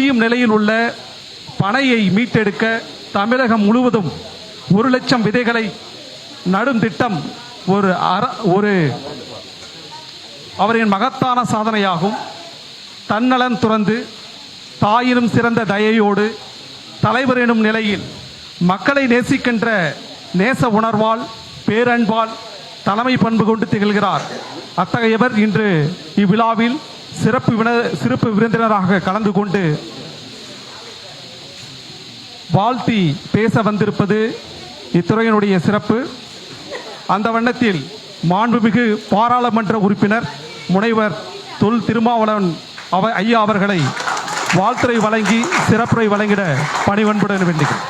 அழியும் நிலையில் உள்ள பனையை மீட்டெடுக்க தமிழகம் முழுவதும் 1,00,000 விதைகளை நடும் திட்டம் ஒரு அவரின் மகத்தான சாதனையாகும். தன்னலன் துறந்து தாயினும் சிறந்த தயையோடு தலைவர் எனும் நிலையில் மக்களை நேசிக்கின்ற நேச உணர்வால் பேரன்பால் தலைமை பண்பு கொண்டு திகழ்கிறார். அத்தகையவர் இன்று இவ்விழாவில் சிறப்பு விருந்தினராக கலந்து கொண்டு வாழ்த்தி பேச வந்திருப்பது இத்துறையினுடைய சிறப்பு. அந்த வண்ணத்தில் மாண்புமிகு பாராளுமன்ற உறுப்பினர் முனைவர் தொல் திருமாவளவன் ஐயா அவர்களை வாழ்த்துரை வழங்கி சிறப்புரை வழங்கிட பணிவன்புடன் வேண்டுகிறேன்.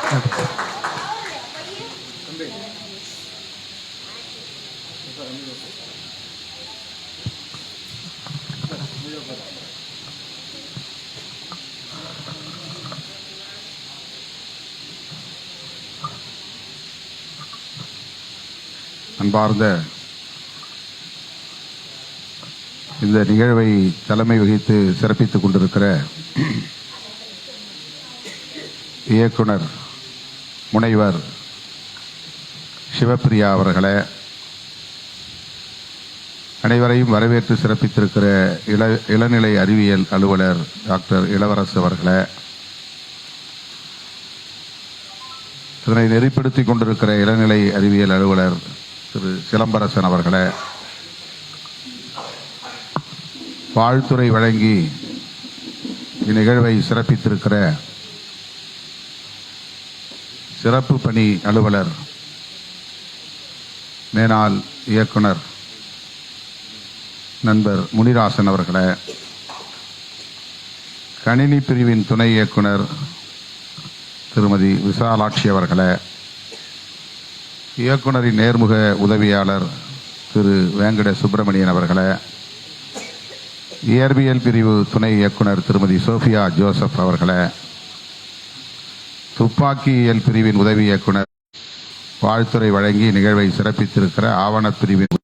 அன்பார்ந்த இந்த நிகழ்வை தலைமை வகித்து சிறப்பித்துக் கொண்டிருக்கிற இயக்குனர் முனைவர் சிவப்பிரியா அவர்களே, அனைவரையும் வரவேற்று சிறப்பித்திருக்கிற இளநிலை அறிவியல் அலுவலர் டாக்டர் இளவரசு அவர்களே, இதனை நெறிப்படுத்திக் கொண்டிருக்கிற இளநிலை அறிவியல் அலுவலர் திரு சிலம்பரசன் அவர்களே, வாழ்த்துரை வழங்கி இந்நிகழ்வை சிறப்பித்திருக்கிற சிறப்பு பணி அலுவலர் மேனாள் இயக்குனர் நண்பர் முனிராசன் அவர்களே, கணினி பிரிவின் துணை இயக்குனர் திருமதி விசாலாட்சி அவர்களே, இயக்குனரின் நேர்முக உதவியாளர் திரு வேங்கட சுப்பிரமணியன் அவர்களே, இயற்பியல் பிரிவு துணை இயக்குனர் திருமதி சோஃபியா ஜோசப் அவர்களே, துப்பாக்கியியல் பிரிவின் உதவி இயக்குனர் வாழ்த்துரை வழங்கி நிகழ்வை சிறப்பித்திருக்கிற ஆவணப் பிரிவின்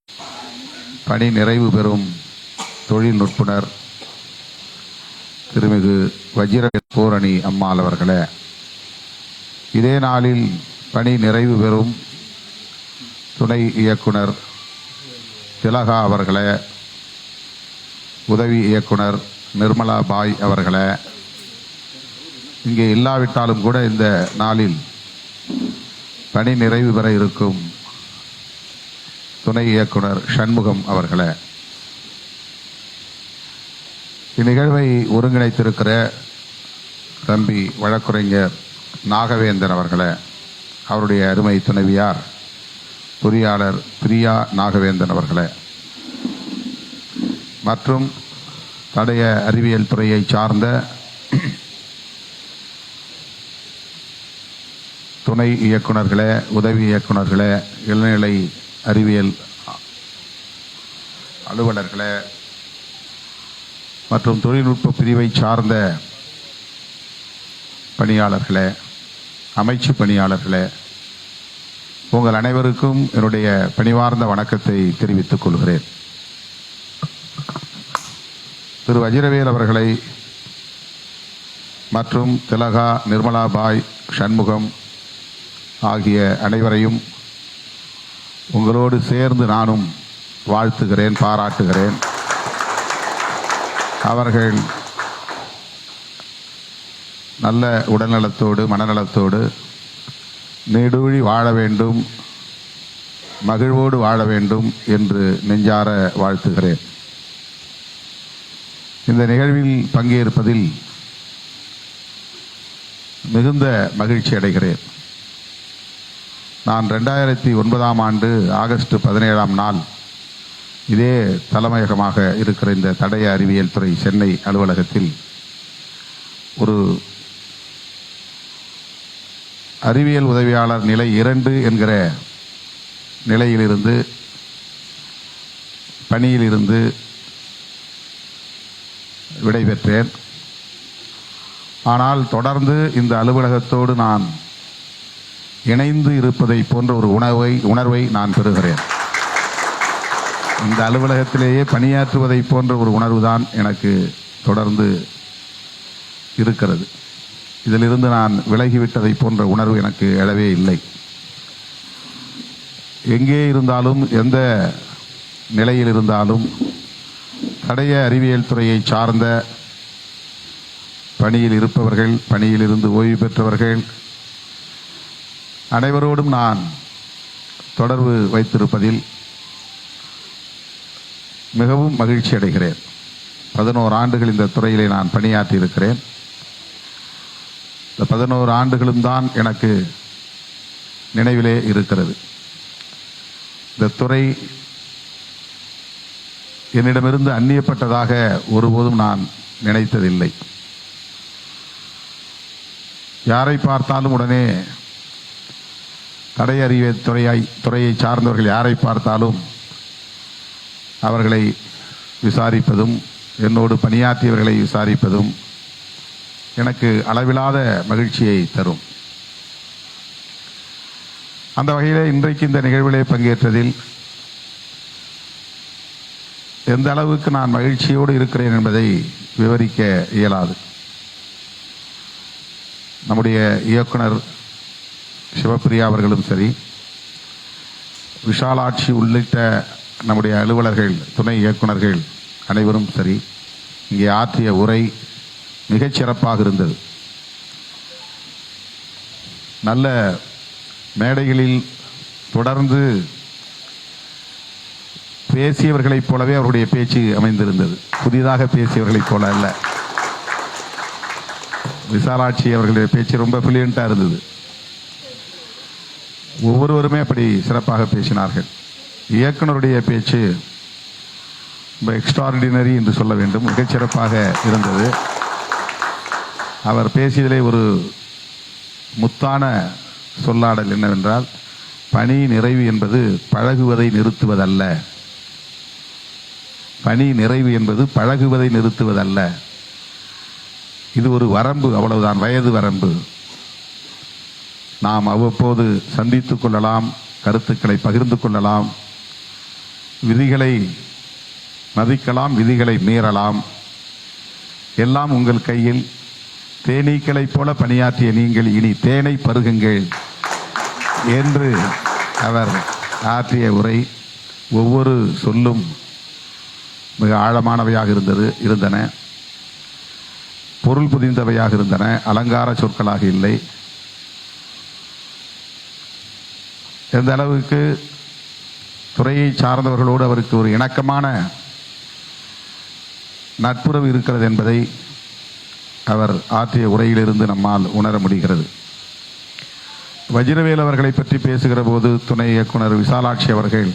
பணி நிறைவு பெறும் தொழில்நுட்புனர் திருமிகு வஜிர பூரணி அம்மாள் அவர்களே, இதே நாளில் பணி நிறைவு பெறும் துணை இயக்குனர் திலகா அவர்களே, உதவி இயக்குனர் நிர்மலா பாய் அவர்களே, இங்கே இல்லாவிட்டாலும் கூட இந்த நாளில் பணி நிறைவு பெற இருக்கும் துணை இயக்குனர் சண்முகம் அவர்களே, இந்நிகழ்வை ஒருங்கிணைத்திருக்கிற தம்பி வழக்குரைஞர் நாகவேந்தன் அவர்களே, அவருடைய அருமை துணைவியார் பொறியாளர் பிரியா நாகவேந்தன் அவர்களே, மற்றும் தடய அறிவியல் துறையை சார்ந்த துணை இயக்குனர்களே, உதவி இயக்குனர்களே, இளநிலை அறிவியல் அலுவலர்களே மற்றும் தொழில்நுட்ப பிரிவை சார்ந்த பணியாளர்களே, அமைச்சு பணியாளர்களே, உங்கள் அனைவருக்கும் என்னுடைய பணிவார்ந்த வணக்கத்தை தெரிவித்துக் கொள்கிறேன். திரு வஜிரவேல் அவர்களை மற்றும் திலகா, நிர்மலா பாய், சண்முகம் ஆகிய அனைவரையும் உங்களோடு சேர்ந்து நானும் வாழ்த்துகிறேன், பாராட்டுகிறேன். அவர்கள் நல்ல உடல்நலத்தோடு மனநலத்தோடு நீடூழி வாழ வேண்டும், மகிழ்வோடு வாழ வேண்டும் என்று நெஞ்சார வாழ்த்துகிறேன். இந்த நிகழ்வில் பங்கேற்பதில் மிகுந்த மகிழ்ச்சி அடைகிறேன். நான் 2009ஆம் ஆண்டு ஆகஸ்ட் 17ஆம் நாள் இதே தலைமையகமாக இருக்கிற இந்த தடய அறிவியல் துறை சென்னை அலுவலகத்தில் ஒரு அறிவியல் உதவியாளர் நிலை 2 என்கிற நிலையிலிருந்து பணியிலிருந்து விடைபெற்றேன். ஆனால் தொடர்ந்து இந்த அலுவலகத்தோடு நான் இணைந்து இருப்பதை போன்ற ஒரு உணர்வை நான் பெறுகிறேன். இந்த அலுவலகத்திலேயே பணியாற்றுவதை போன்ற ஒரு உணர்வு தான் எனக்கு தொடர்ந்து இருக்கிறது. இதிலிருந்து நான் விலகிவிட்டதை போன்ற உணர்வு எனக்கு எழவே இல்லை. எங்கே இருந்தாலும் எந்த நிலையில் இருந்தாலும் தடய அறிவியல் துறையை சார்ந்த பணியில் இருப்பவர்கள், பணியில் இருந்து ஓய்வு பெற்றவர்கள் அனைவரோடும் நான் தொடர்பு வைத்திருப்பதில் மிகவும் மகிழ்ச்சி அடைகிறேன். 11 ஆண்டுகள் இந்த துறையிலே நான் பணியாற்றி இருக்கிறேன். இந்த 11 ஆண்டுகளும் தான் எனக்கு நினைவிலே இருக்கிறது. இந்த துறை என்னிடமிருந்து அந்நியப்பட்டதாக ஒருபோதும் நான் நினைத்ததில்லை. யாரை பார்த்தாலும் உடனே தடய அறிவியல் துறையை சார்ந்தவர்கள் யாரை பார்த்தாலும் அவர்களை விசாரிப்பதும், என்னோடு பணியாற்றியவர்களை விசாரிப்பதும் எனக்கு அளவிலாத மகிழ்ச்சியை தரும். அந்த வகையிலே இன்றைக்கு இந்த நிகழ்விலே பங்கேற்றதில் எந்த அளவுக்கு நான் மகிழ்ச்சியோடு இருக்கிறேன் என்பதை விவரிக்க இயலாது. நம்முடைய இயக்குனர் சிவப்பிரியா அவர்களும் சரி, விஷாலாட்சி உள்ளிட்ட நம்முடைய அலுவலர்கள், துணை இயக்குனர்கள் அனைவரும் சரி, இங்கே ஆற்றிய உரை மிகச் சிறப்பாக இருந்தது. நல்ல மேடைகளில் தொடர்ந்து பேசியவர்களைப் போலவே அவருடைய பேச்சு அமைந்திருந்தது. புதிதாக பேசியவர்களைப் போல அல்ல. விசாலாட்சி அவர்களுடைய பேச்சு ரொம்ப பிளியண்டா இருந்தது. ஒவ்வொருவருமே அப்படி சிறப்பாக பேசினார்கள். இயக்குனருடைய பேச்சு ரொம்ப எக்ஸ்ட்ராடினரி என்று சொல்ல வேண்டும், மிகச்சிறப்பாக இருந்தது. அவர் பேசியதிலே ஒரு முத்தான சொல்லாடல் என்னவென்றால், பணி நிறைவு என்பது பழகுவதை நிறுத்துவதல்ல. பணி நிறைவு என்பது பழகுவதை நிறுத்துவதல்ல. இது ஒரு வரம்பு, அவ்வளவுதான், வயது வரம்பு. நாம் அவ்வப்போது சந்தித்துக் கொள்ளலாம், கருத்துக்களை பகிர்ந்து கொள்ளலாம், விதிகளை மதிக்கலாம், விதிகளை மீறலாம். எல்லாம் உங்கள் கையில். தேனீக்களைப் போல பணியாற்றிய நீங்கள் இனி தேனை பருகுங்கள் என்று அவர் ஆற்றிய உரை, ஒவ்வொரு சொல்லும் மிக ஆழமானவையாக இருந்தன, பொருள் புதிந்தவையாக இருந்தன, அலங்கார சொற்களாக இல்லை. எந்த அளவுக்கு துறையை சார்ந்தவர்களோடு அவருக்கு ஒரு இணக்கமான நட்புறவு இருக்கிறது என்பதை அவர் ஆற்றிய உரையிலிருந்து நம்மால் உணர முடிகிறது. வஜிரவேல் அவர்களை பற்றி பேசுகிற போது துணை இயக்குனர் விசாலாட்சி அவர்கள்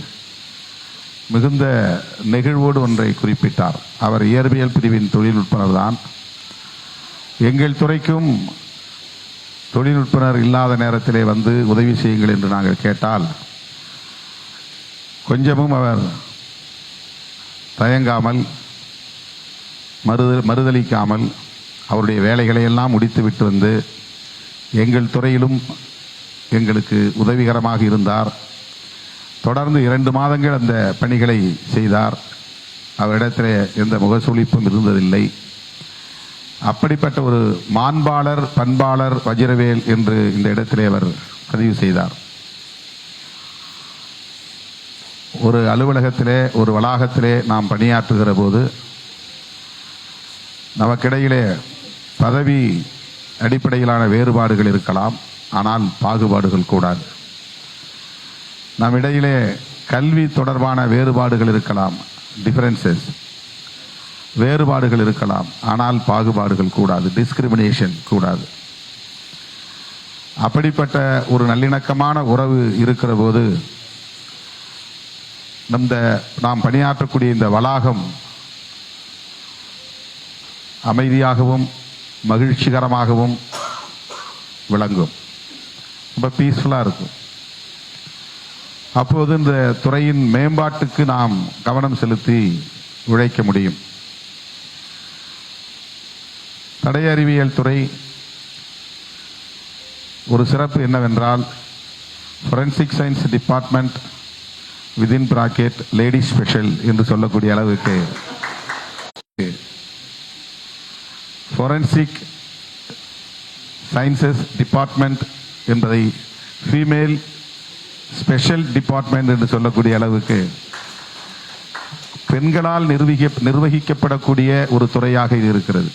மிகுந்த நெகிழ்வோடு ஒன்றை குறிப்பிட்டார். அவர் இயற்பியல் பிரிவின் தொழில்நுட்பனர் தான். எங்கள் துறைக்கும் தொழில்நுட்பனர் இல்லாத நேரத்திலே வந்து உதவி செய்யுங்கள் என்று நாங்கள் கேட்டால் கொஞ்சமும் அவர் தயங்காமல், மறுதளிக்காமல் அவருடைய வேலைகளை எல்லாம் முடித்துவிட்டு வந்து எங்கள் துறையிலும் எங்களுக்கு உதவிகரமாக இருந்தார். தொடர்ந்து 2 மாதங்கள் அந்த பணிகளை செய்தார். அவரிடத்தில் எந்த முகசுளிப்பும் இருந்ததில்லை. அப்படிப்பட்ட ஒரு மாண்பாளர், பண்பாளர் வஜிரவேல் என்று இந்த இடத்திலே அவர் பதிவு செய்தார். ஒரு அலுவலகத்திலே, ஒரு வளாகத்திலே நாம் பணியாற்றுகிற போது நமக்கிடையிலே பதவி அடிப்படையிலான வேறுபாடுகள் இருக்கலாம், ஆனால் பாகுபாடுகள் கூடாது. நம் இடையிலே கல்வி தொடர்பான வேறுபாடுகள் இருக்கலாம், டிஃபரன்சஸ், வேறுபாடுகள் இருக்கலாம், ஆனால் பாகுபாடுகள் கூடாது, டிஸ்கிரிமினேஷன் கூடாது. அப்படிப்பட்ட ஒரு நல்லிணக்கமான உறவு இருக்கிற போது நாம் பணியாற்றக்கூடிய இந்த வளாகம் அமைதியாகவும் மகிழ்ச்சிகரமாகவும் விளங்கும், ரொம்ப பீஸ்ஃபுல்லாக இருக்கும். அப்போது இந்த துறையின் மேம்பாட்டுக்கு நாம் கவனம் செலுத்தி உழைக்க முடியும். தடய அறிவியல் துறை ஒரு சிறப்பு என்னவென்றால், forensic science department within bracket lady special என்று சொல்லக்கூடிய அளவுக்கு ஃபொரென்சிக் சயின்சஸ் டிபார்ட்மெண்ட் என்பதை ஃபீமேல் ஸ்பெஷல் டிபார்ட்மெண்ட் என்று சொல்லக்கூடிய அளவுக்கு பெண்களால் நிர்வகிக்கப்படக்கூடிய ஒரு துறையாக இது இருக்கிறது.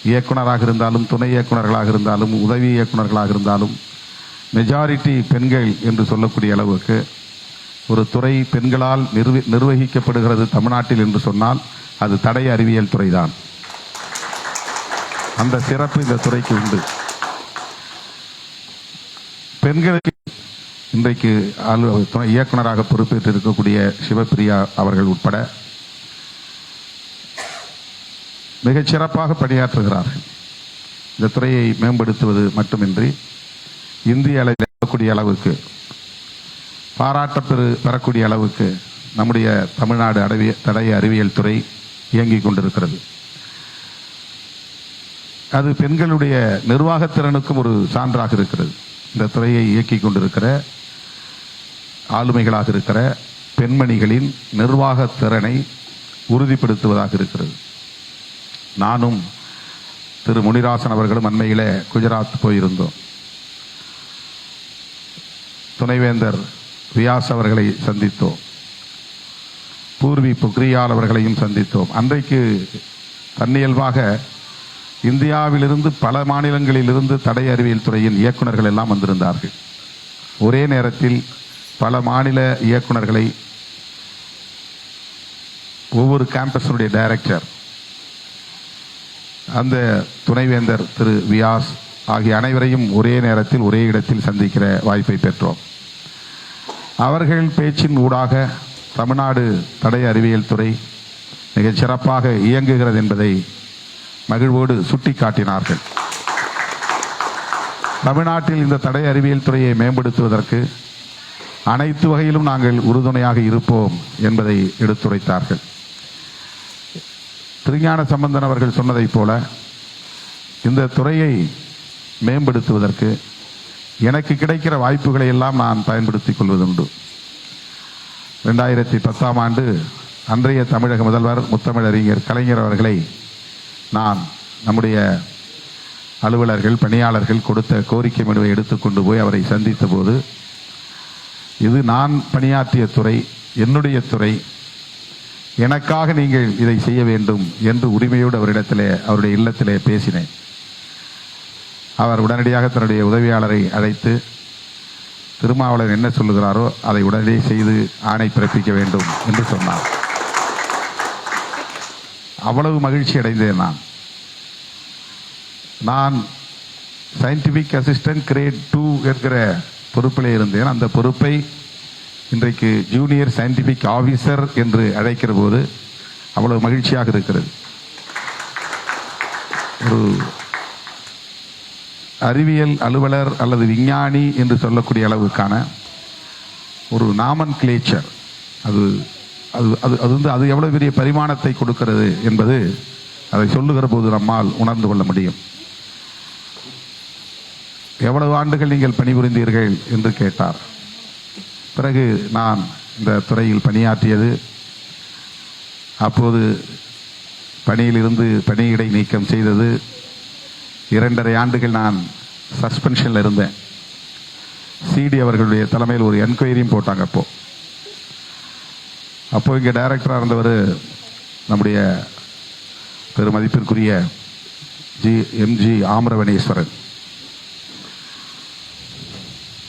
இயக்குனராக இருந்தாலும், துணை இயக்குனர்களாக இருந்தாலும், உதவி இயக்குனர்களாக இருந்தாலும் மெஜாரிட்டி பெண்கள் என்று சொல்லக்கூடிய அளவுக்கு ஒரு துறை பெண்களால் நிர்வகிக்கப்படுகிறது தமிழ்நாட்டில் என்று சொன்னால் அது தடய அறிவியல் துறைதான். அந்த சிறப்பு இந்த துறைக்கு உண்டு. பெண்களுக்கு இன்றைக்கு துணை இயக்குனராக பொறுப்பேற்று இருக்கக்கூடிய சிவப்பிரியா அவர்கள் உட்பட மிகச் சிறப்பாக பணியாற்றுகிறார்கள். இந்த துறையை மேம்படுத்துவது மட்டுமின்றி இந்திய அளவில் இருக்கக்கூடிய அளவுக்கு பெறக்கூடிய அளவுக்கு நம்முடைய தமிழ்நாடு தடய அறிவியல் துறை இயங்கிக் கொண்டிருக்கிறது. அது பெண்களுடைய நிர்வாகத்திறனுக்கும் ஒரு சான்றாக இருக்கிறது. இந்த துறையை இயக்கிக் கொண்டிருக்கிற ஆளுமைகளாக இருக்கிற பெண்மணிகளின் நிர்வாகத் திறனை உறுதிப்படுத்துவதாக இருக்கிறது. நானும் திரு முனிராசன் அவர்களும் அண்மையிலே குஜராத் போயிருந்தோம். துணைவேந்தர் வியாஸ் அவர்களை சந்தித்தோம். பூர்வி பொக்ரியால் அவர்களையும் சந்தித்தோம். அன்றைக்கு தன்னியல்பாக இந்தியாவிலிருந்து பல மாநிலங்களிலிருந்து தடய அறிவியல் துறையின் இயக்குநர்கள் எல்லாம் வந்திருந்தார்கள். ஒரே நேரத்தில் பல மாநில இயக்குநர்களை ஒவ்வொரு கேம்பஸினுடைய டைரக்டர், அந்த துணைவேந்தர் திரு வியாஸ் ஆகிய அனைவரையும் ஒரே நேரத்தில் ஒரே இடத்தில் சந்திக்கிற வாய்ப்பை பெற்றோம். அவர்கள் பேச்சின் ஊடாக தமிழ்நாடு தடய அறிவியல் துறை மிகச் சிறப்பாக இயங்குகிறது என்பதை மகிழ்வோடு சுட்டிக்காட்டினார்கள். தமிழ்நாட்டில் இந்த தடய அறிவியல் துறையை மேம்படுத்துவதற்கு அனைத்து வகையிலும் நாங்கள் உறுதுணையாக இருப்போம் என்பதை எடுத்துரைத்தார்கள். திருஞான சம்பந்தன் அவர்கள் சொன்னதைப் போல இந்த துறையை மேம்படுத்துவதற்கு எனக்கு கிடைக்கிற வாய்ப்புகளை எல்லாம் நான் பயன்படுத்திக் கொள்வதுண்டு. 2010ஆம் ஆண்டு அன்றைய தமிழக முதல்வர் முத்தமிழறிஞர் கலைஞர் அவர்களை நான் நம்முடைய அலுவலர்கள் பணியாளர்கள் கொடுத்த கோரிக்கை மனுவை எடுத்துக்கொண்டு போய் அவரை சந்தித்த போது, இது நான் பணியாற்றிய துறை, என்னுடைய துறை, எனக்காக நீங்கள் இதை செய்ய வேண்டும் என்று உரிமையோடு அவருடைய இல்லத்திலே பேசினேன். அவர் உடனடியாக தன்னுடைய உதவியாளரை அழைத்து திருமாவளவன் என்ன சொல்லுகிறாரோ அதை உடனே செய்து ஆணை பிறப்பிக்க வேண்டும் என்று சொன்னார். அவ்வளவு மகிழ்ச்சி அடைந்தேன். நான் சயின்டிபிக் அசிஸ்டன்ட் கிரேட் 2 என்கிற பொறுப்பிலே இருந்தேன். அந்த பொறுப்பை இன்றைக்கு ஜூனியர் சயின்டிபிக் ஆஃபீஸர் என்று அழைக்கிற போது அவ்வளவு மகிழ்ச்சியாக இருக்கிறது. ஒரு அறிவியல் அலுவலர் அல்லது விஞ்ஞானி என்று சொல்லக்கூடிய அளவுக்கான ஒரு நாமன் கிளேச்சர், அது எவ்வளவு பெரிய பரிமாணத்தை கொடுக்கிறது என்பது அதை சொல்லுகிற போது நம்மால் உணர்ந்து கொள்ள முடியும். எவ்வளவு ஆண்டுகள் நீங்கள் பணிபுரிந்தீர்கள் என்று கேட்டார். பிறகு நான் இந்த துறையில் பணியாற்றியது, அப்போது பணியிலிருந்து பணியிடை நீக்கம் செய்தது, 2.5 ஆண்டுகள் நான் சஸ்பென்ஷனில் இருந்தேன். சிடி அவர்களுடைய தலைமையில் ஒரு என்கொயரியும் போட்டாங்க. அப்போ இங்கே டைரக்டராக இருந்தவர் நம்முடைய பெருமதிப்பிற்குரிய எம்ஜி ஆமரவனேஸ்வரன்.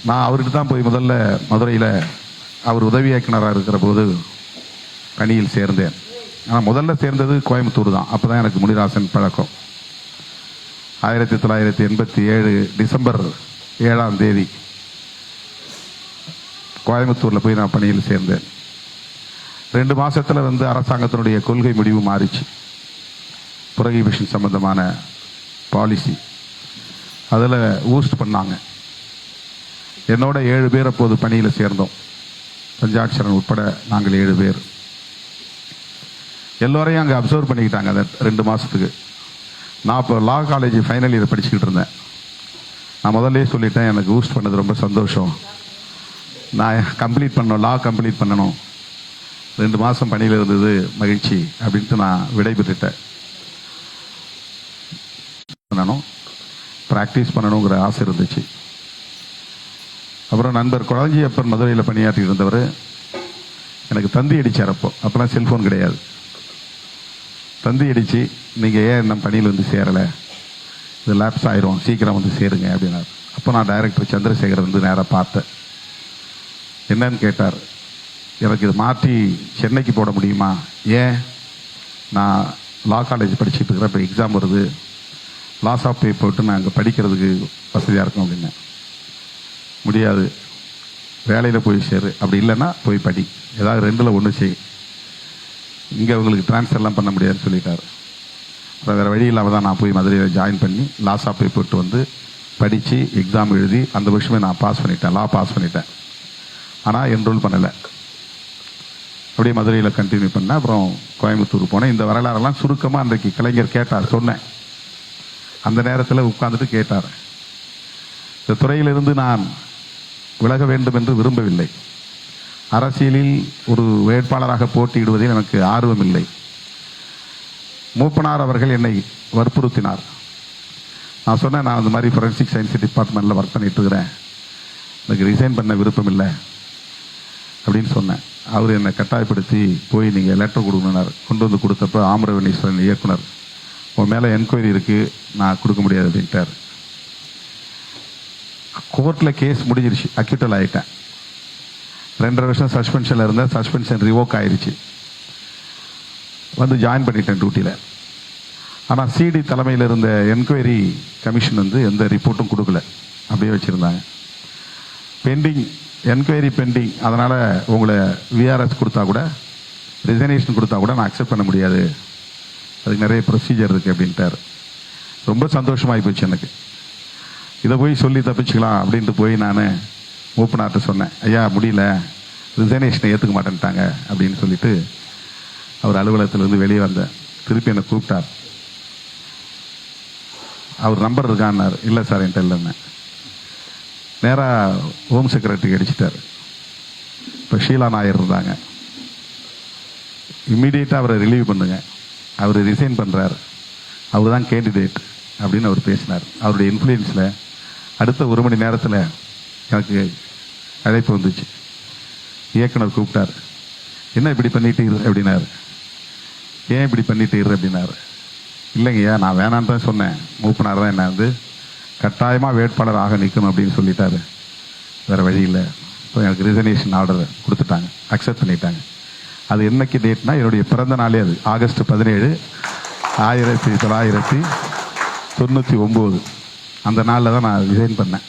நான் அவருக்கு தான் போய் முதல்ல மதுரையில் அவர் உதவி இயக்குனராக இருக்கிற போது பணியில் சேர்ந்தேன். ஆனால் முதல்ல சேர்ந்தது கோயம்புத்தூர் தான். அப்போ தான் எனக்கு முனிராசன் பழக்கம். 1987 டிசம்பர் 7ஆம் தேதி கோயம்புத்தூரில் போய் நான் பணியில் சேர்ந்தேன். 2 மாதத்தில் அரசாங்கத்தினுடைய கொள்கை முடிவு மாறிச்சு. புரோஹிபிஷன் சம்பந்தமான பாலிசி அதில் ஊஸ்ட் பண்ணாங்க. என்னோட 7 பேர் அப்போது பணியில் சேர்ந்தோம். பஞ்சாட்சரன் உட்பட நாங்கள் 7 பேர். எல்லோரையும் அங்கே அப்சர்வ் பண்ணிக்கிட்டாங்க அந்த 2 மாதத்துக்கு. நான் இப்போ லா காலேஜ் ஃபைனல் இயர் படிச்சுக்கிட்டு இருந்தேன். நான் முதல்ல சொல்லிட்டேன், எனக்கு ஊஸ்ட் பண்ணது ரொம்ப சந்தோஷம், நான் கம்ப்ளீட் பண்ணணும், லா கம்ப்ளீட் பண்ணணும், 2 மாதம் பணியில் இருந்தது மகிழ்ச்சி அப்படின்ட்டு நான் விடைபெற்றுட்டேன். ப்ராக்டிஸ் பண்ணணுங்கிற ஆசை இருந்துச்சு. அப்புறம் நண்பர் கொளஞ்சியப்பன் மதுரையில் பணியாற்றி இருந்தவர் எனக்கு தந்தி அடித்தார். அப்போலாம் செல்ஃபோன் கிடையாது. தந்தி அடித்து நீங்கள் ஏன் நம்ம பணியில் வந்து சேரலை, இது லேப்ஸ் ஆயிரும், சீக்கிரம் வந்து சேருங்க அப்படின்னார். அப்போ நான் டைரக்டர் சந்திரசேகர் வந்து நேராக பார்த்தேன். என்னன்னு கேட்டார். எனக்கு இது மாற்றி சென்னைக்கு போட முடியுமா? ஏன்? நான் லா காலேஜ் படிச்சுட்டு இருக்கிறேன், இப்போ எக்ஸாம் வருது, லாஸ் ஆஃப் பே போட்டு நான் அங்கே படிக்கிறதுக்கு வசதியாக இருக்கும் அப்படின்னேன். முடியாது, வேலையில் போய் சேரு, அப்படி இல்லைன்னா போய் படி, ஏதாவது ரெண்டில் ஒன்று செய், இங்கே உங்களுக்கு ட்ரான்ஸ்ஃபர்லாம் பண்ண முடியாதுன்னு சொல்லிட்டார். அப்புறம் வேறு வழி இல்லாமல் தான் நான் போய் மதுரையில் ஜாயின் பண்ணி லாஸ் ஆஃப் பே போட்டு வந்து படித்து எக்ஸாம் எழுதி அந்த வருஷமே நான் பாஸ் பண்ணிட்டேன், லா பாஸ் பண்ணிட்டேன். ஆனால் என்ரோல் பண்ணலை. அப்படியே மதுரையில் கண்டினியூ பண்ணேன். அப்புறம் கோயம்புத்தூர் போனேன். இந்த வரலாறெல்லாம் சுருக்கமாக அன்றைக்கு கலைஞர் கேட்டார், சொன்னேன். அந்த நேரத்தில் உட்கார்ந்துட்டு கேட்டார். இந்த துறையிலிருந்து நான் விலக வேண்டும் என்று விரும்பவில்லை. அரசியலில் ஒரு வேட்பாளராக போட்டியிடுவதில் எனக்கு ஆர்வமில்லை. மூப்பனார் அவர்கள் என்னை வற்புறுத்தினார். நான் சொன்னேன், நான் அந்த மாதிரி ஃபொரென்சிக் சயின்ஸ் டிபார்ட்மெண்ட்டில் ஒர்க் பண்ணிட்டு இருக்கிறேன், எனக்கு ரிசைன் பண்ண விருப்பம் இல்லை அப்படின்னு சொன்னேன். அவர் என்னை கட்டாயப்படுத்தி போய் நீங்கள் லெட்டர் கொடுக்கணுன்னார். கொண்டு வந்து கொடுத்தப்போ ஆமரவனீஸ்வரன் இயக்குனர், உன் மேலே என்கொயரி இருக்குது, நான் கொடுக்க முடியாது அப்படின்ட்டார். கோர்ட்டில் கேஸ் முடிஞ்சிருச்சு, அக்யூட்டல் ஆகிட்டேன். 2.5 வருஷம் சஸ்பென்ஷனில் இருந்தேன். சஸ்பென்ஷன் ரிவோக் ஆயிடுச்சு. வந்து ஜாயின் பண்ணிட்டேன் டியூட்டியில். ஆனால் சிடி தலைமையில் இருந்த என்கொயரி கமிஷன் வந்து எந்த ரிப்போர்ட்டும் கொடுக்கல, அப்படியே வச்சுருந்தாங்க. பெண்டிங், என்கொயரி பெண்டிங், அதனால் உங்களை விஆர்எஸ் கொடுத்தா கூட, ரிசைனேஷன் கொடுத்தா கூட நான் அக்செப்ட் பண்ண முடியாது, அதுக்கு நிறைய ப்ரொசீஜர் இருக்குது அப்படின்ட்டார். ரொம்ப சந்தோஷமாகி போச்சு எனக்கு. இதை போய் சொல்லி தப்பிச்சுக்கலாம் அப்படின்ட்டு போய் நான் மூப்பனார்ட்ட சொன்னேன், ஐயா முடியல, ரிசைனேஷனை ஏற்றுக்க மாட்டேன்ட்டாங்க அப்படின்னு சொல்லிட்டு அவர் அலுவலகத்திலேருந்து வெளியே வந்தேன். திருப்பி என்னை கூப்பிட்டார். அவர் நம்பர் இருக்கான்னார். இல்லை சார் என்கிட்ட இல்லைன்னு. நேராக ஹோம் செக்ரட்டரிக்கு அடிச்சிட்டார். இப்போ ஷீலா நாயர் இருந்தாங்க. இம்மீடியட்டாக அவரை ரிலீவ் பண்ணுங்க, அவர் ரிசைன் பண்ணுறார், அவர் தான் கேண்டிடேட் அப்படின்னு அவர் பேசினார். அவருடைய இன்ஃப்ளூயன்ஸில் அடுத்த 1 மணி நேரத்தில் எனக்கு அழைப்பு வந்துச்சு. இயக்குனர் கூப்பிட்டார். என்ன இப்படி பண்ணிட்டு இரு அப்படின்னாரு. ஏன் இப்படி பண்ணிட்டு இரு அப்படின்னாரு. இல்லைங்கய்யா, நான் வேணான்னு தான் சொன்னேன், மூப்பனார் தான் என்ன வந்து கட்டாயமாக வேட்பாளர் ஆக நிற்கணும் அப்படின்னு சொல்லிட்டாரு, வேறு வழி இல்லை. இப்போ எனக்கு ரிசர்வேஷன் ஆர்டர் கொடுத்துட்டாங்க, அக்செப்ட் பண்ணிட்டாங்க. அது என்னைக்கு டேட்னா என்னுடைய பிறந்த நாளே அது, ஆகஸ்ட் 17, 1999. அந்த நாளில் தான் நான் ரிசைன் பண்ணேன்.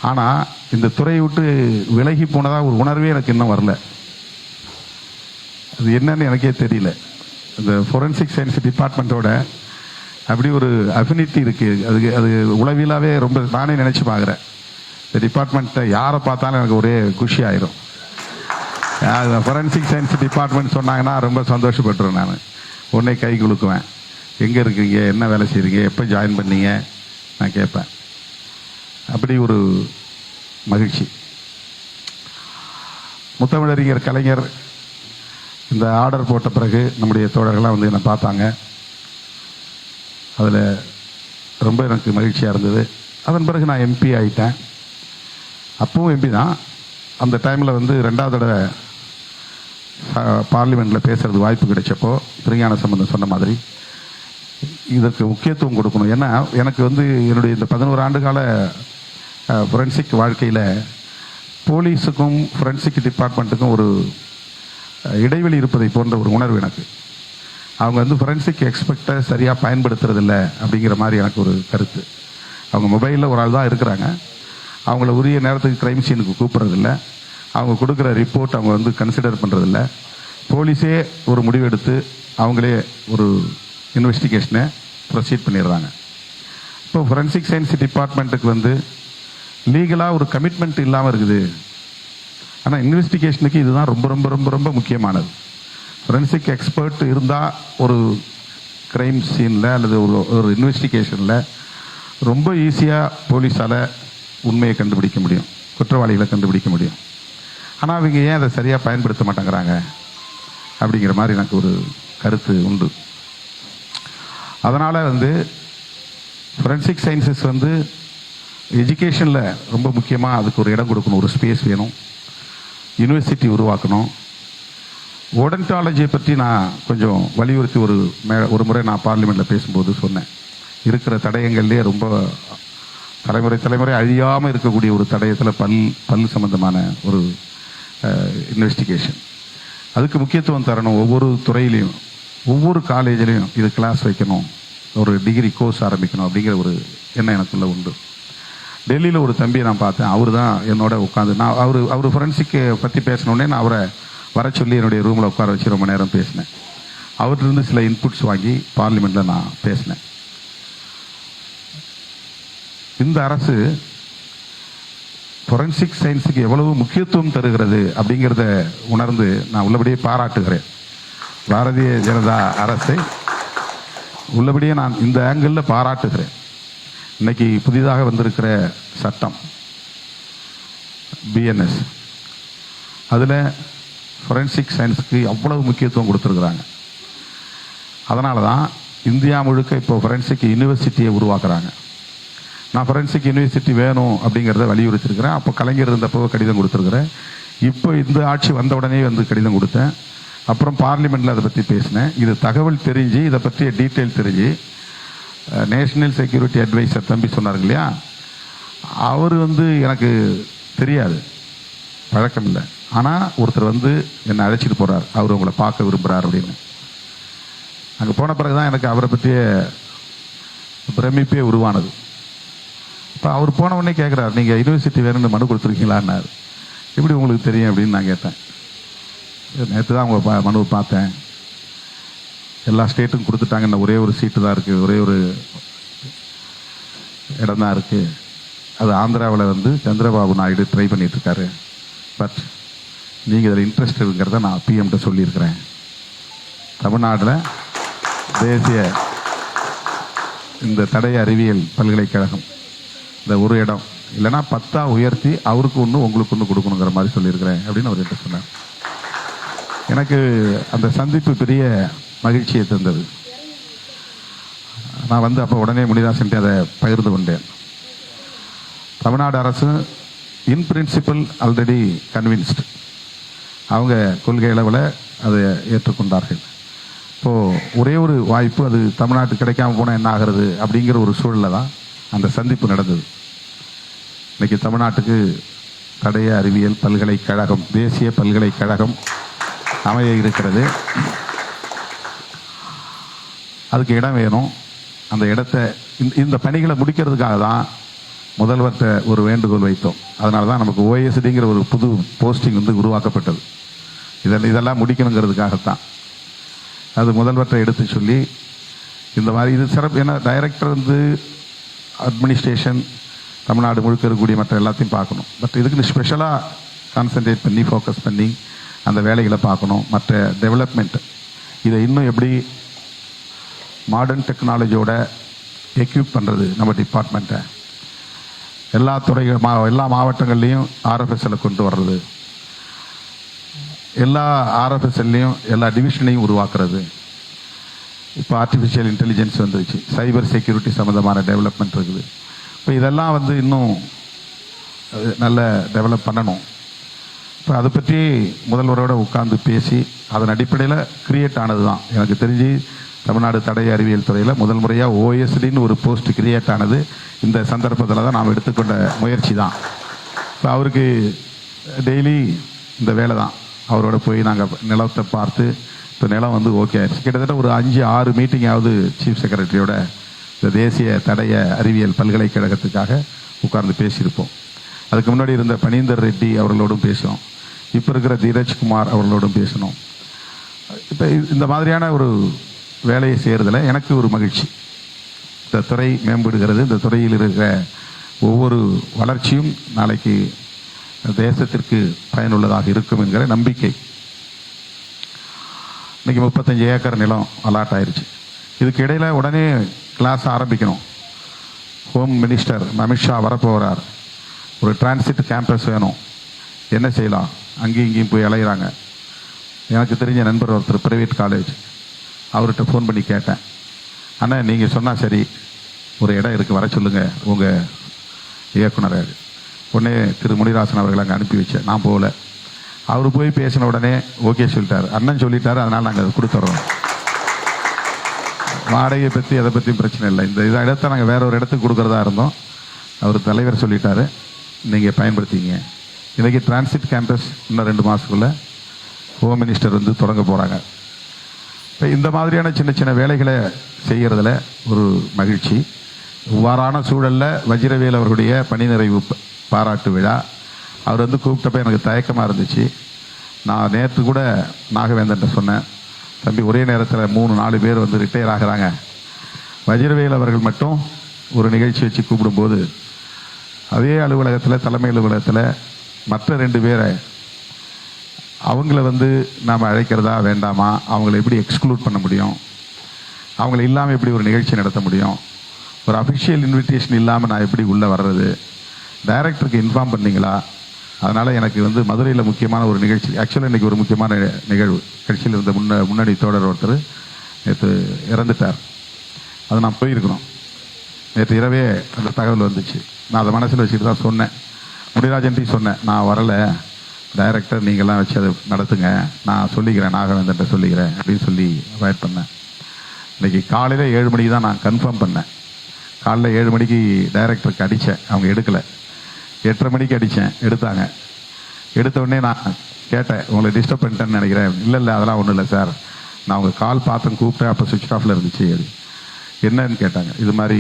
ஆனால் இந்த துறையை விட்டு விலகி போனதாக ஒரு உணர்வே எனக்கு இன்னும் வரல. அது என்னன்னு எனக்கே தெரியல. இந்த ஃபொரென்சிக் சயின்ஸ் டிபார்ட்மெண்ட்டோட அப்படி ஒரு அஃபினிட்டி இருக்குது. அது உளவியலாகவே ரொம்ப நானே நினச்சி பார்க்குறேன். இந்த டிபார்ட்மெண்ட்டை யாரை பார்த்தாலும் எனக்கு ஒரே குஷி ஆயிரும். ஃபொரென்சிக் சயின்ஸ் டிபார்ட்மெண்ட் சொன்னாங்கன்னா ரொம்ப சந்தோஷப்பட்டுருவேன். நான் உடனே கை குலுக்குவேன். எங்கே இருக்கீங்க, என்ன வேலை செய்கிறீங்க, எப்போ ஜாயின் பண்ணீங்க நான் கேட்பேன். அப்படி ஒரு மகிழ்ச்சி. முத்தமிழறிஞர் கலைஞர் இந்த ஆர்டர் போட்ட பிறகு நம்முடைய தோழர்கள்லாம் வந்து என்னை பார்த்தாங்க. அதில் ரொம்ப எனக்கு மகிழ்ச்சியாக இருந்தது. அதன் பிறகு நான் எம்பி ஆகிட்டேன். அப்பவும் எம்பி தான். அந்த டைமில் வந்து 2வது தடவை பார்லிமெண்ட்டில் பேசுகிறதுக்கு வாய்ப்பு கிடைச்சப்போ திருஞான சம்பந்தம் சொன்ன மாதிரி இதற்கு முக்கியத்துவம் கொடுக்கணும். ஏன்னா எனக்கு வந்து என்னுடைய இந்த 11 ஆண்டு கால ஃபொரென்சிக் வாழ்க்கையில் போலீஸுக்கும் ஃபொரென்சிக் டிபார்ட்மெண்ட்டுக்கும் ஒரு இடைவெளி இருப்பதை போன்ற ஒரு உணர்வு எனக்கு. அவங்க வந்து ஃபொரென்சிக் எக்ஸ்பர்ட்டை சரியாக பயன்படுத்துறதில்ல அப்படிங்கிற மாதிரி எனக்கு ஒரு கருத்து. அவங்க மொபைலில் ஒரு ஆள் தான் இருக்கிறாங்க, அவங்கள உரிய நேரத்துக்கு க்ரைம் சீனுக்கு கூப்பிட்றதில்ல, அவங்க கொடுக்குற ரிப்போர்ட் அவங்க வந்து கன்சிடர் பண்ணுறதில்ல. போலீஸே ஒரு முடிவெடுத்து அவங்களே ஒரு இன்வெஸ்டிகேஷனை ப்ரொசீட் பண்ணிடுறாங்க. இப்போ ஃபொரென்சிக் சயின்ஸ் டிபார்ட்மெண்ட்டுக்கு வந்து லீகலாக ஒரு கமிட்மெண்ட் இல்லாமல் இருக்குது. ஆனால் இன்வெஸ்டிகேஷனுக்கு இதுதான் ரொம்ப ரொம்ப ரொம்ப ரொம்ப முக்கியமானது. ஃபொரென்சிக் எக்ஸ்பர்ட் இருந்தால் ஒரு க்ரைம் சீனில் அல்லது ஒரு இன்வெஸ்டிகேஷனில் ரொம்ப ஈஸியாக போலீஸால் உண்மையை கண்டுபிடிக்க முடியும், குற்றவாளிகளை கண்டுபிடிக்க முடியும். ஆனால் அவங்க ஏன் அதை சரியாக பயன்படுத்த மாட்டேங்கிறாங்க அப்படிங்கிற மாதிரி எனக்கு ஒரு கருத்து உண்டு. அதனால் வந்து ஃபொரென்சிக் சயின்சஸ் வந்து எஜுகேஷனில் ரொம்ப முக்கியமாக அதுக்கு ஒரு இடம் கொடுக்கணும், ஒரு ஸ்பேஸ் வேணும், யூனிவர்சிட்டி உருவாக்கணும். ஓடன்டாலஜியை பற்றி நான் கொஞ்சம் வலியுறுத்தி ஒரு முறை நான் பார்லிமெண்ட்டில் பேசும்போது சொன்னேன். இருக்கிற தடயங்கள்லேயே ரொம்ப தலைமுறை அழியாமல் இருக்கக்கூடிய ஒரு தடயத்தில் பல் சம்பந்தமான ஒரு இன்வெஸ்டிகேஷன். அதுக்கு முக்கியத்துவம் தரணும். ஒவ்வொரு துறையிலையும் ஒவ்வொரு காலேஜ்லேயும் இது கிளாஸ் வைக்கணும், ஒரு டிகிரி கோர்ஸ் ஆரம்பிக்கணும் அப்படிங்கிற ஒரு எண்ணம் எனக்குள்ளே உண்டு. டெல்லியில் ஒரு தம்பியை நான் பார்த்தேன். அவர் தான் என்னோட உட்காந்து நான் அவர் ஃபொரென்சிக்கை பற்றி பேசினோடனே நான் அவரை வர சொல்லி என்னுடைய ரூமில் உட்கார வச்சு ரொம்ப நேரம் பேசினேன். அவர்கிட்ட சில இன்புட்ஸ் வாங்கி பார்லிமெண்ட்டில் நான் பேசினேன். இந்த அரசு ஃபொரென்சிக் சயின்ஸுக்கு எவ்வளவு முக்கியத்துவம் தருகிறது அப்படிங்கிறத உணர்ந்து நான் உள்ளபடியே பாராட்டுகிறேன். பாரதிய ஜனதா அரசை உள்ளபடியே நான் இந்த ஆங்கிளில் பாராட்டுகிறேன். இன்னைக்கு புதிதாக வந்திருக்கிற சட்டம் பிஎன்எஸ், அதில் ஃபொரென்சிக் சயின்ஸுக்கு அவ்வளவு முக்கியத்துவம் கொடுத்துருக்குறாங்க. அதனால தான் இந்தியா முழுக்க இப்போ ஃபொரென்சிக் யூனிவர்சிட்டியை உருவாக்குறாங்க. நான் ஃபொரென்சிக் யூனிவர்சிட்டி வேணும் அப்படிங்கிறத வலியுறுத்திருக்கிறேன். அப்போ கலைஞர் இருந்தப்போ கடிதம் கொடுத்துருக்குறேன். இப்போ இந்த ஆட்சி வந்த உடனே வந்து கடிதம் கொடுத்தேன். அப்புறம் பார்லிமெண்ட்டில் அதை பற்றி பேசினேன். இது தகவல் தெரிஞ்சு, இதை பற்றிய டீட்டெயில் தெரிஞ்சு நேஷனல் செக்யூரிட்டி அட்வைசர் தம்பி சொன்னார் இல்லையா, அவர் வந்து எனக்கு தெரியாது, பழக்கம் இல்லை. ஆனால் ஒருத்தர் வந்து என்னை அழைச்சிட்டு போகிறார், அவர் உங்களை பார்க்க விரும்புகிறார் அப்படின்னு. அங்கே போன பிறகு தான் எனக்கு அவரை பற்றிய பிரமிப்பே உருவானது. இப்போ அவர் போன உடனே கேட்குறாரு, நீங்கள் யூனிவர்சிட்டி வேணும்னு மனு கொடுத்துருக்கீங்களான்னாரு. எப்படி உங்களுக்கு தெரியும் அப்படின்னு நான் கேட்டேன். நேற்று தான் உங்கள் மனுவை பார்த்தேன், எல்லா ஸ்டேட்டும் கொடுத்துட்டாங்க, இன்னும் ஒரே ஒரு சீட்டு தான் இருக்குது, ஒரே ஒரு இடம் தான் இருக்குது. அது ஆந்திராவில் வந்து சந்திரபாபு நாயுடு ட்ரை பண்ணிகிட்ருக்காரு. பட் நீங்கள் இதில் இன்ட்ரெஸ்ட் இருக்குங்கிறத நான் பிஎம்கிட்ட சொல்லியிருக்கிறேன். தமிழ்நாட்டில் தேசிய இந்த தடய அறிவியல் பல்கலைக்கழகம் இந்த ஒரு இடம் இல்லைனா 10 உயர்த்தி அவருக்கு ஒன்று உங்களுக்கு ஒன்று கொடுக்கணுங்கிற மாதிரி சொல்லியிருக்கிறேன் அப்படின்னு அவர்கிட்ட சொன்னார். எனக்கு அந்த சந்திப்பு பெரிய மகிழ்ச்சியை தந்தது. நான் வந்து அப்போ உடனே முனிதாசன்ட்டு அதை பகிர்ந்து கொண்டேன். தமிழ்நாடு அரசு இன் பிரின்சிபல் ஆல்ரெடி கன்வின்ஸ்டு, அவங்க கொள்கை அளவில் அதை ஏற்றுக்கொண்டார்கள். இப்போது ஒரே ஒரு வாய்ப்பு, அது தமிழ்நாட்டுக்கு கிடைக்காம போனால் என்ன ஆகிறது அப்படிங்கிற ஒரு சூழலில் தான் அந்த சந்திப்பு நடந்தது. இன்றைக்கி தமிழ்நாட்டுக்கு தடய அறிவியல் பல்கலைக்கழகம், தேசிய பல்கலைக்கழகம் அமைய இருக்கிறது. அதுக்கு இடம் வேணும். அந்த இடத்தை இந்த பணிகளை முடிக்கிறதுக்காக தான் முதல்வர்கிட்ட ஒரு வேண்டுகோள் வைத்தோம். அதனால தான் நமக்கு ஓஎஸ்டிங்கிற ஒரு புது போஸ்டிங் வந்து உருவாக்கப்பட்டது. இதெல்லாம் முடிக்கணுங்கிறதுக்காகத்தான். அது முதல்வர்கிட்ட எடுத்து சொல்லி இந்த மாதிரி இது சிறப்பு. ஏன்னா டைரக்டர் வந்து அட்மினிஸ்ட்ரேஷன் தமிழ்நாடு முழுக்க இருக்கக்கூடிய மற்ற எல்லாத்தையும் பார்க்கணும். பட் இதுக்கு ஸ்பெஷலாக கான்சன்ட்ரேட் பண்ணி ஃபோக்கஸ் பண்ணி அந்த வேலைகளை பார்க்கணும். மற்ற டெவலப்மெண்ட் இதை இன்னும் எப்படி மாடர்ன் டெக்னாலஜியோட எக்யூப் பண்ணுறது, நம்ம டிபார்ட்மெண்ட்டை எல்லா துறைகள் எல்லா மாவட்டங்கள்லேயும் ஆர்எஃப்எஸ்எல் கொண்டு வர்றது, எல்லா ஆர்எஃப்எஸ்எல்லையும் எல்லா டிவிஷனையும் உருவாக்குறது. இப்போ ஆர்டிஃபிஷியல் இன்டெலிஜென்ஸ் வந்துருச்சு, சைபர் செக்யூரிட்டி சம்மந்தமான டெவலப்மெண்ட் இருக்குது. இப்போ இதெல்லாம் வந்து இன்னும் நல்ல டெவலப் பண்ணணும். இப்போ அதை பற்றி முதல்வரோடு உட்கார்ந்து பேசி அதன் அடிப்படையில் கிரியேட் ஆனது தான் எனக்கு தெரிஞ்சு தமிழ்நாடு தடய அறிவியல் துறையில் முதல் முறையாக ஓஎஸ்டின்னு ஒரு போஸ்ட் கிரியேட் ஆனது இந்த சந்தர்ப்பத்தில் தான் நாம் எடுத்துக்கொண்ட முயற்சி தான். இப்போ அவருக்கு டெய்லி இந்த வேலை தான். அவரோட போய் நாங்கள் நிலத்தை பார்த்து இப்போ நிலம் வந்து ஓகே ஆயிடுச்சு. கிட்டத்தட்ட ஒரு 5-6 மீட்டிங்காவது சீஃப் செக்ரட்டரியோட இந்த தேசிய தடய அறிவியல் பல்கலைக்கழகத்துக்காக உட்கார்ந்து பேசியிருப்போம். அதுக்கு முன்னாடி இருந்த பனீந்தர் ரெட்டி அவர்களோடும் பேசினோம். இப்போ இருக்கிற தீரஜ்குமார் அவர்களோடும் பேசணும். இப்போ இந்த மாதிரியான ஒரு வேலையை செய்கிறதுல எனக்கு ஒரு மகிழ்ச்சி. இந்த துறை மேம்படுகிறது. இந்த துறையில் இருக்கிற ஒவ்வொரு வளர்ச்சியும் நாளைக்கு தேசத்திற்கு பயனுள்ளதாக இருக்கும் என்கிற நம்பிக்கை. இன்றைக்கி 35 ஏக்கர் நிலம் அலாட் ஆயிடுச்சு. இதுக்கு இடையில் உடனே கிளாஸ் ஆரம்பிக்கணும். ஹோம் மினிஸ்டர் அமித்ஷா வரப்போகிறார். ஒரு டிரான்சிட் கேம்பஸ் வேணும், என்ன செய்யலாம்? அங்கேயும் இங்கேயும் போய் அலைகிறாங்க. எனக்கு தெரிஞ்ச நண்பர் ஒருத்தர் ப்ரைவேட் காலேஜ், அவர்கிட்ட ஃபோன் பண்ணி கேட்டேன், அண்ணா நீங்கள் சொன்னால் சரி, ஒரு இடம் இருக்குது, வர சொல்லுங்கள் உங்கள் இயக்குனரை. உடனே திரு முனிராசன் அவர்களை அங்கே அனுப்பி வச்சேன். நான் போகல. அவர் போய் பேசின உடனே ஓகே சொல்லிட்டார். அண்ணன் சொல்லிட்டாரு, அதனால் நாங்கள் அதை கொடுத்துட்றோம். வாடகையை பற்றி அதை பற்றியும் பிரச்சனை இல்லை. இந்த இடத்த நாங்கள் வேற ஒரு இடத்துக்கு கொடுக்குறதா இருந்தோம். அவர் தலைவர் சொல்லிட்டாரு, நீங்கள் பயன்படுத்திங்க. இன்றைக்கி டிரான்சிட் கேம்பஸ் இன்னும் 2 மாதத்துக்குள்ளே ஹோம் மினிஸ்டர் வந்து தொடங்க போகிறாங்க. இப்போ இந்த மாதிரியான சின்ன சின்ன வேலைகளை செய்கிறதுல ஒரு மகிழ்ச்சி. இவ்வாறான சூழலில் வஜிரவேல் அவர்களுடைய பணி நிறைவு பாராட்டு விழா, அவர் வந்து கூப்பிட்டப்ப எனக்கு தயக்கமாக இருந்துச்சு. நான் நேற்று கூட நாகவேந்தன் சொன்னேன், தம்பி ஒரே நேரத்தில் 3-4 பேர் வந்து ரிட்டையர் ஆகிறாங்க, வஜிரவேல் அவர்கள் மட்டும் ஒரு நிகழ்ச்சி வச்சு கூப்பிடும்போது அதே அலுவலகத்தில் தலைமை அலுவலகத்தில் மற்ற 2 பேரை அவங்கள வந்து நாம் அழைக்கிறதா வேண்டாமா, அவங்கள எப்படி எக்ஸ்க்ளூட் பண்ண முடியும், அவங்கள இல்லாமல் எப்படி ஒரு நிகழ்ச்சி நடத்த முடியும், ஒரு அஃபிஷியல் இன்விடேஷன் இல்லாமல் நான் எப்படி உள்ளே வர்றது, டைரக்டருக்கு இன்ஃபார்ம் பண்ணிங்களா? அதனால் எனக்கு வந்து மதுரையில் முக்கியமான ஒரு நிகழ்ச்சி, ஆக்சுவலாக இன்றைக்கி ஒரு முக்கியமான நிகழ்வு, கட்சியில் இருந்த முன்னணி தோழர் ஒருத்தர் நேற்று இறந்துட்டார். அது நான் போயிருக்கணும். நேற்று இரவே அந்த தகவல் வந்துச்சு. நான் அதை மனசில் வச்சுட்டு தான் சொன்னேன், முடிராஜன்ட்டி சொன்னேன், நான் வரலை, டைரக்டர் நீங்கள்லாம் வச்சு அதை நடத்துங்க, நான் சொல்லிக்கிறேன், நாகவேந்தன்ட்ட சொல்லிக்கிறேன் அப்படின்னு சொல்லி அவாய்ட் பண்ணேன். இன்றைக்கி காலையில் 7 மணிக்கு தான் நான் கன்ஃபார்ம் பண்ணேன். காலைல 7 மணிக்கு டைரக்டருக்கு அடித்தேன், அவங்க எடுக்கலை. 8:30 மணிக்கு அடித்தேன், எடுத்தாங்க. எடுத்த உடனே நான் கேட்டேன், உங்களை டிஸ்டர்ப் பண்ணிட்டேன்னு நினைக்கிறேன். இல்லை அதெல்லாம் ஒன்றும் இல்லை சார், நான் உங்கள் கால் பார்த்தேன், கூப்பிட்டேன், அப்போ சுவிட்ச் ஆஃபில் இருந்துச்சு. அது என்னன்னு கேட்டாங்க. இது மாதிரி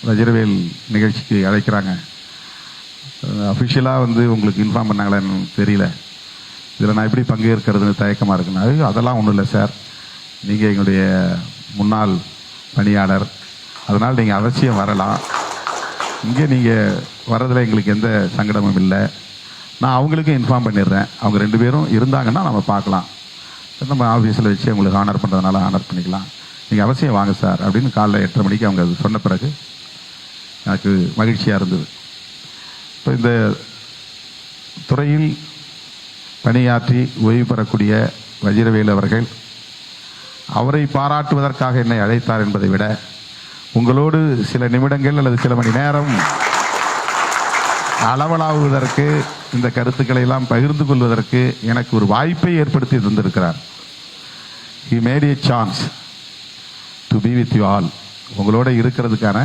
வஜிரவேல் நிகழ்ச்சிக்கு அழைக்கிறாங்க, அஃபிஷியலாக வந்து உங்களுக்கு இன்ஃபார்ம் பண்ணாங்களான்னு தெரியல, இதில் நான் எப்படி பங்கேற்கிறதுன்னு தயக்கமாக இருக்குன்னு. அதெல்லாம் ஒன்றும் இல்லை சார், நீங்கள் எங்களுடைய முன்னாள் பணியாளர், அதனால் நீங்கள் அவசியம் வரலாம், இங்கே நீங்கள் வர்றதில் எங்களுக்கு எந்த சங்கடமும் இல்லை, நான் அவங்களுக்கும் இன்ஃபார்ம் பண்ணிடுறேன், அவங்க 2 பேரும் இருந்தாங்கன்னா நம்ம பார்க்கலாம், நம்ம ஆஃபீஸில் வச்சு அவங்களுக்கு ஆனர் பண்ணுறதுனால ஆனர் பண்ணிக்கலாம், நீங்கள் அவசியம் வாங்க சார் அப்படின்னு காலைல 8:30 மணிக்கு அவங்க அது சொன்ன பிறகு எனக்கு மகிழ்ச்சியாக இருந்தது. இப்போ இந்த துறையில் பணியாற்றி ஓய்வு பெறக்கூடிய வஜிரவேல் அவர்கள், அவரை பாராட்டுவதற்காக என்னை அழைத்தார் என்பதை விட உங்களோடு சில நிமிடங்கள் அல்லது சில மணி நேரம் அளவலாவுவதற்கு, இந்த கருத்துக்களை எல்லாம் பகிர்ந்து கொள்வதற்கு எனக்கு ஒரு வாய்ப்பை ஏற்படுத்தி தந்திருக்கிறார். He made a chance to be with you all. உங்களோட இருக்கிறதுக்கான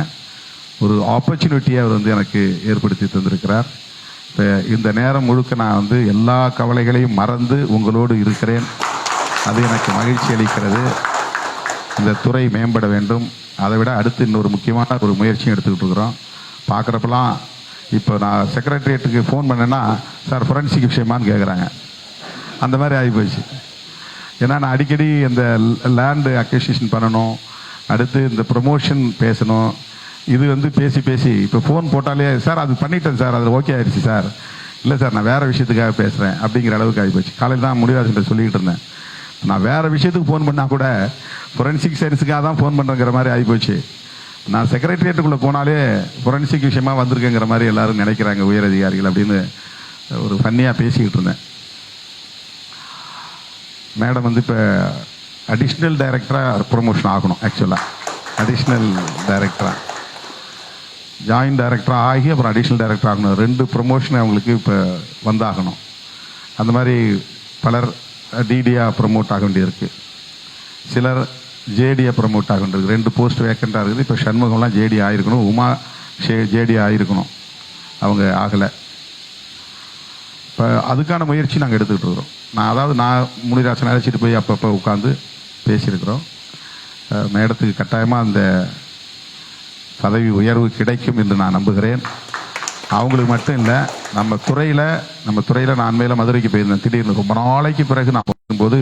ஒரு ஆப்பர்ச்சுனிட்டியை அவர் வந்து எனக்கு ஏற்படுத்தி தந்திருக்கிறார். இப்போ இந்த நேரம் முழுக்க நான் வந்து எல்லா கவலைகளையும் மறந்து உங்களோடு இருக்கிறேன். அது எனக்கு மகிழ்ச்சி அளிக்கிறது. இந்த துறை மேம்பட வேண்டும். அதை விட அடுத்து இன்னொரு முக்கியமான ஒரு முயற்சியும் எடுத்துக்கிட்டு இருக்கிறோம். பார்க்குறப்பெல்லாம் இப்போ நான் செக்ரட்டரியேட்டுக்கு ஃபோன் பண்ணேன்னா, சார் ஃபொரன்சிக் விஷயமானு கேட்குறாங்க. அந்த மாதிரி ஆகி போயிடுச்சு. ஏன்னா நான் அடிக்கடி இந்த லேண்டு அக்விசிஷன் பண்ணணும், அடுத்து இந்த ப்ரொமோஷன் பேசணும், இது வந்து பேசி பேசி இப்போ ஃபோன் போட்டாலே சார் அது பண்ணிட்டேன் சார், அது ஓகே ஆயிடுச்சு சார், இல்லை சார் நான் வேறு விஷயத்துக்காக பேசுகிறேன் அப்படிங்கிற அளவுக்கு ஆகிப்போச்சு. காலையில் தான் முடிவாசன்ட்ட சொல்லிக்கிட்டு இருந்தேன், நான் வேறு விஷயத்துக்கு ஃபோன் பண்ணால் கூட ஃபொரன்சிக் சயின்ஸுக்காக தான் ஃபோன் பண்ணுறங்கிற மாதிரி ஆகிப்போச்சு. நான் செக்ரட்டரியேட்டுக்குள்ளே போனாலே ஃபொரன்சிக் விஷயமாக வந்திருக்கேங்கிற மாதிரி எல்லோரும் நினைக்கிறாங்க உயர் அதிகாரிகள் அப்படின்னு ஒரு ஃபன்னியாக பேசிக்கிட்டு இருந்தேன். மேடம் வந்து இப்போ அடிஷ்னல் டைரக்டராக ப்ரொமோஷன் ஆகணும். ஆக்சுவலாக அடிஷ்னல் டைரக்டராக ஜாயின்ட் டைரக்டராக ஆகி அப்புறம் அடிஷ்னல் டைரக்டர் ஆகணும். 2 ப்ரொமோஷன் அவங்களுக்கு இப்போ வந்தாகணும். அந்த மாதிரி பலர் டிடியாக ப்ரொமோட் ஆக வேண்டியிருக்கு, சிலர் ஜேடியாக ப்ரொமோட் ஆக வேண்டியிருக்கு. 2 போஸ்ட் வேக்கண்ட்டாக இருக்குது. இப்போ சண்முகம்லாம் ஜேடி ஆகிருக்கணும், உமா ஜேடி ஆகிருக்கணும், அவங்க ஆகலை. இப்போ அதுக்கான முயற்சி நாங்கள் எடுத்துக்கிட்டு இருக்கிறோம். நான் முனிராசன் அழைச்சிட்டு போய் அப்பப்போ உட்காந்து பேசியிருக்கிறோம். மேடத்துக்கு கட்டாயமாக அந்த பதவி உயர்வு கிடைக்கும் என்று நான் நம்புகிறேன். அவங்களுக்கு மட்டும் இல்லை, நம்ம துறையில் நான் அண்மையில் மதுரைக்கு போயிருந்தேன். திடீர்னு ரொம்ப நாளைக்கு பிறகு நான் போகும்போது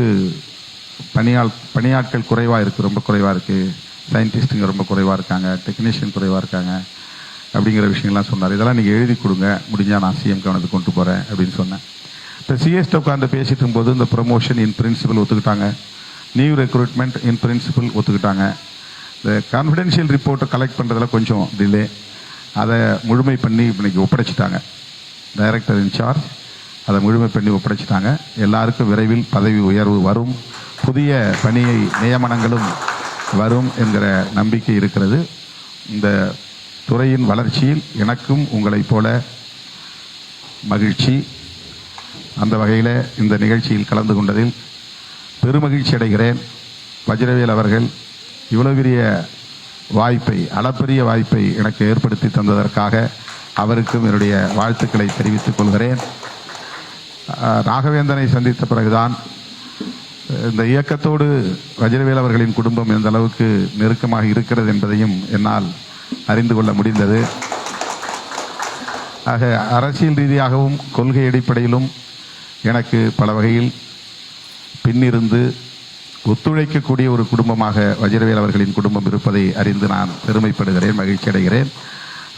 பணியாட்கள் குறைவாக இருக்குது, ரொம்ப குறைவாக இருக்குது, சயின்டிஸ்ட்டுங்க ரொம்ப குறைவாக இருக்காங்க, டெக்னீஷியன் குறைவாக இருக்காங்க அப்படிங்கிற விஷயங்கள்லாம் சொன்னார். இதெல்லாம் நீங்கள் எழுதி கொடுங்க, முடிஞ்சால் நான் சிஎம் கவனத்துக்கு கொண்டு போகிறேன் அப்படின்னு சொன்னேன். இப்போ சிஎஸ்ட உட்காந்து பேசிட்டு இருக்கும்போது இந்த ப்ரொமோஷன் இன் பிரின்சிபல் ஒத்துக்கிட்டாங்க, நியூ ரெக்ரூட்மெண்ட் இன் பிரின்சிபல் ஒத்துக்கிட்டாங்க. இந்த கான்ஃபிடென்ஷியல் ரிப்போர்ட்டை கலெக்ட் பண்ணுறதுல கொஞ்சம் டிலே, அதை முழுமை பண்ணி இன்னைக்கு ஒப்படைச்சிட்டாங்க. டைரக்டர் இன்சார்ஜ் அதை முழுமை பண்ணி ஒப்படைச்சிட்டாங்க. எல்லாருக்கும் விரைவில் பதவி உயர்வு வரும், புதிய பணியை நியமனங்களும் வரும் என்கிற நம்பிக்கை இருக்கிறது. இந்த துறையின் வளர்ச்சியில் எனக்கும் உங்களைப் போல மகிழ்ச்சி. அந்த வகையில் இந்த நிகழ்ச்சியில் கலந்து கொண்டதில் பெருமகிழ்ச்சி அடைகிறேன். வஜ்ரவேல் அவர்கள் இவ்வளவு பெரிய வாய்ப்பை, அளப்பரிய வாய்ப்பை எனக்கு ஏற்படுத்தி தந்ததற்காக அவருக்கும் என்னுடைய வாழ்த்துக்களை தெரிவித்துக் கொள்கிறேன். ராகவேந்தனை சந்தித்த பிறகுதான் இந்த இயக்கத்தோடு வஜ்ரவேல் அவர்களின் குடும்பம் எந்த அளவுக்கு நெருக்கமாக இருக்கிறது என்பதையும் என்னால் அறிந்து கொள்ள முடிந்தது. ஆக அரசியல் ரீதியாகவும் கொள்கை அடிப்படையிலும் எனக்கு பல வகையில் பின்னிருந்து ஒத்துழைக்கக்கூடிய ஒரு குடும்பமாக வஜ்ரவேல் அவர்களின் குடும்பம் இருப்பதை அறிந்து நான் பெருமைப்படுகிறேன், மகிழ்ச்சி அடைகிறேன்.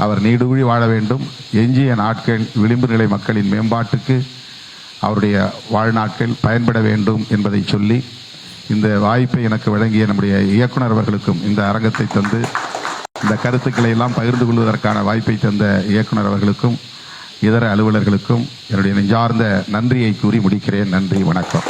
அவர் நீடுழி வாழ வேண்டும். எஞ்சிய நாட்கள் விளிம்பு நிலை மக்களின் மேம்பாட்டுக்கு அவருடைய வாழ்நாட்கள் பயன்பட வேண்டும் என்பதை சொல்லி இந்த வாய்ப்பை எனக்கு வழங்கிய நம்முடைய இயக்குனர் அவர்களுக்கும் இந்த அரங்கத்தை தந்து இந்த கருத்துக்களை எல்லாம் பகிர்ந்து கொள்வதற்கான வாய்ப்பை தந்த இயக்குனர் அவர்களுக்கும் இதர அலுவலர்களுக்கும் என்னுடைய நெஞ்சார்ந்த நன்றியை கூறி முடிக்கிறேன். நன்றி, வணக்கம்.